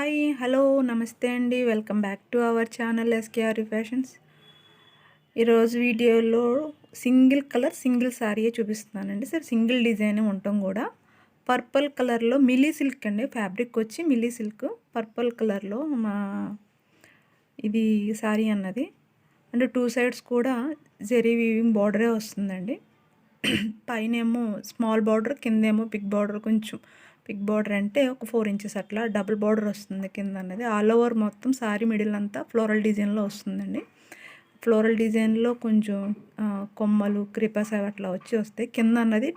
Hi hello నమస్తే అండి. Welcome back to our channel SKR fashions. ఈరోజు వీడియోలో సింగిల్ కలర్ సింగిల్ శారీయే చూపిస్తున్నానండి. సరే, సింగిల్ డిజైన్ ఉండటం కూడా పర్పుల్ కలర్లో మిల్లీ సిల్క్ అండి. ఫ్యాబ్రిక్ వచ్చి మిల్లీ సిల్క్ పర్పుల్ కలర్లో మా ఇది శారీ అన్నది. అండ్ టూ సైడ్స్ కూడా జెరీ వీవింగ్ బార్డరే వస్తుందండి. పైనేమో స్మాల్ బార్డర్, కిందేమో బిగ్ బార్డర్. కొంచెం బిగ్ బార్డర్ అంటే ఒక 4 ఇంచెస్ అట్లా డబుల్ బార్డర్ వస్తుంది కింద అన్నది. ఆల్ ఓవర్ మొత్తం శారీ మిడిల్ అంతా ఫ్లోరల్ డిజైన్లో వస్తుందండి. ఫ్లోరల్ డిజైన్లో కొంచెం కొమ్మలు క్రిపర్స్ అవి అట్లా వస్తాయి. కింద అన్నది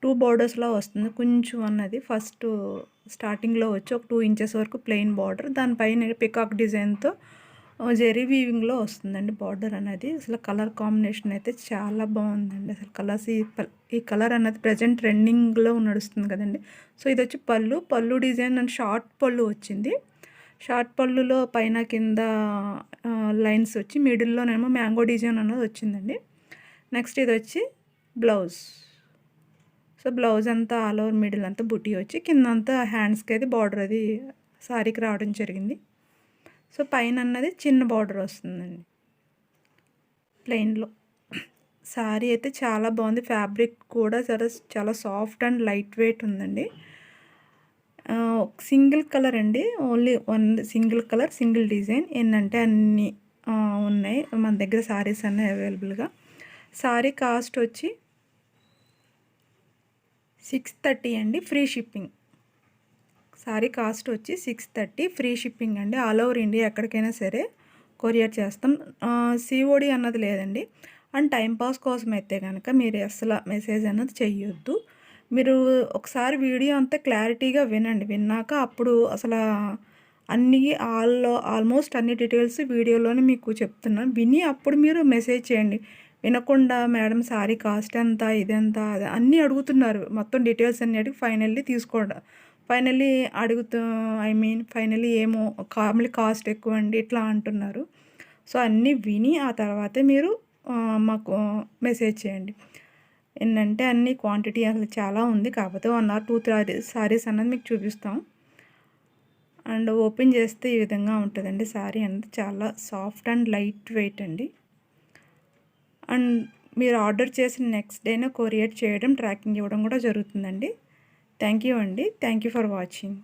టూ బార్డర్స్లో వస్తుంది. కొంచెం అన్నది ఫస్ట్ స్టార్టింగ్లో వచ్చి ఒక 2 ఇంచెస్ వరకు ప్లెయిన్ బార్డర్, దానిపైన పికాక్ డిజైన్తో జెరీ వీవింగ్లో వస్తుందండి బార్డర్ అనేది. అసలు కలర్ కాంబినేషన్ అయితే చాలా బాగుందండి. అసలు కలర్స్ ఈ కలర్ అనేది ప్రజెంట్ ట్రెండింగ్లో నడుస్తుంది కదండి. సో ఇది వచ్చి పళ్ళు డిజైన్ అండ్ షార్ట్ పళ్ళు వచ్చింది. షార్ట్ పళ్ళులో పైన కింద లైన్స్ వచ్చి మిడిల్లోనేమో మ్యాంగో డిజైన్ అన్నది వచ్చిందండి. నెక్స్ట్ ఇది వచ్చి బ్లౌజ్. సో బ్లౌజ్ అంతా ఆల్ ఓవర్ మిడిల్ అంతా బుటీ వచ్చి కింద అంతా హ్యాండ్స్కి అయితే బార్డర్ అది శారీకి రావడం జరిగింది. సో పైన అన్నది చిన్న బార్డర్ వస్తుందండి ప్లెయిన్లో. శారీ అయితే చాలా బాగుంది. ఫ్యాబ్రిక్ కూడా చాలా సాఫ్ట్ అండ్ లైట్ వెయిట్ ఉందండి. సింగిల్ కలర్ అండి, only one single colour single design. ఏంటంటే అన్నీ ఉన్నాయి మన దగ్గర శారీస్ అన్నీ అవైలబుల్గా. శారీ కాస్ట్ వచ్చి 630 అండి, ఫ్రీ షిప్పింగ్. శారీ కాస్ట్ వచ్చి 630, ఫ్రీ షిప్పింగ్ అండి. ఆల్ ఓవర్ ఇండియా ఎక్కడికైనా సరే కొరియర్ చేస్తాం. సిఓడి అన్నది లేదండి. అండ్ టైంపాస్ కోసం అయితే కనుక మీరు అసలు మెసేజ్ అన్నది చెయ్యొద్దు. మీరు ఒకసారి వీడియో అంతా క్లారిటీగా వినండి. విన్నాక అప్పుడు అసలు ఆల్మోస్ట్ అన్ని డీటెయిల్స్ వీడియోలోనే మీకు చెప్తున్నాను. విని అప్పుడు మీరు మెసేజ్ చేయండి. వినకుండా మేడం శారీ కాస్ట్ ఎంత, ఇదెంత, అన్నీ అడుగుతున్నారు. మొత్తం డీటెయిల్స్ అన్నీ అడిగి ఫైనల్లీ ఫైనల్లీ ఏమో కాస్ట్ ఎక్కువ అండి ఇట్లా అంటున్నారు. సో అన్నీ విని ఆ తర్వాతే మీరు మాకు మెసేజ్ చేయండి. ఏంటంటే అన్ని క్వాంటిటీ అసలు చాలా ఉంది. కాకపోతే 1 or 2 శారీస్ అన్నది మీకు చూపిస్తాం. అండ్ ఓపెన్ చేస్తే ఈ విధంగా ఉంటుందండి. శారీ అనేది చాలా సాఫ్ట్ అండ్ లైట్ వెయిట్ అండి. అండ్ మీరు ఆర్డర్ చేసిన నెక్స్ట్ డేనే కొరియర్ చేయడం, ట్రాకింగ్ ఇవ్వడం కూడా జరుగుతుందండి. థ్యాంక్ యూ అండి. Thank you for watching.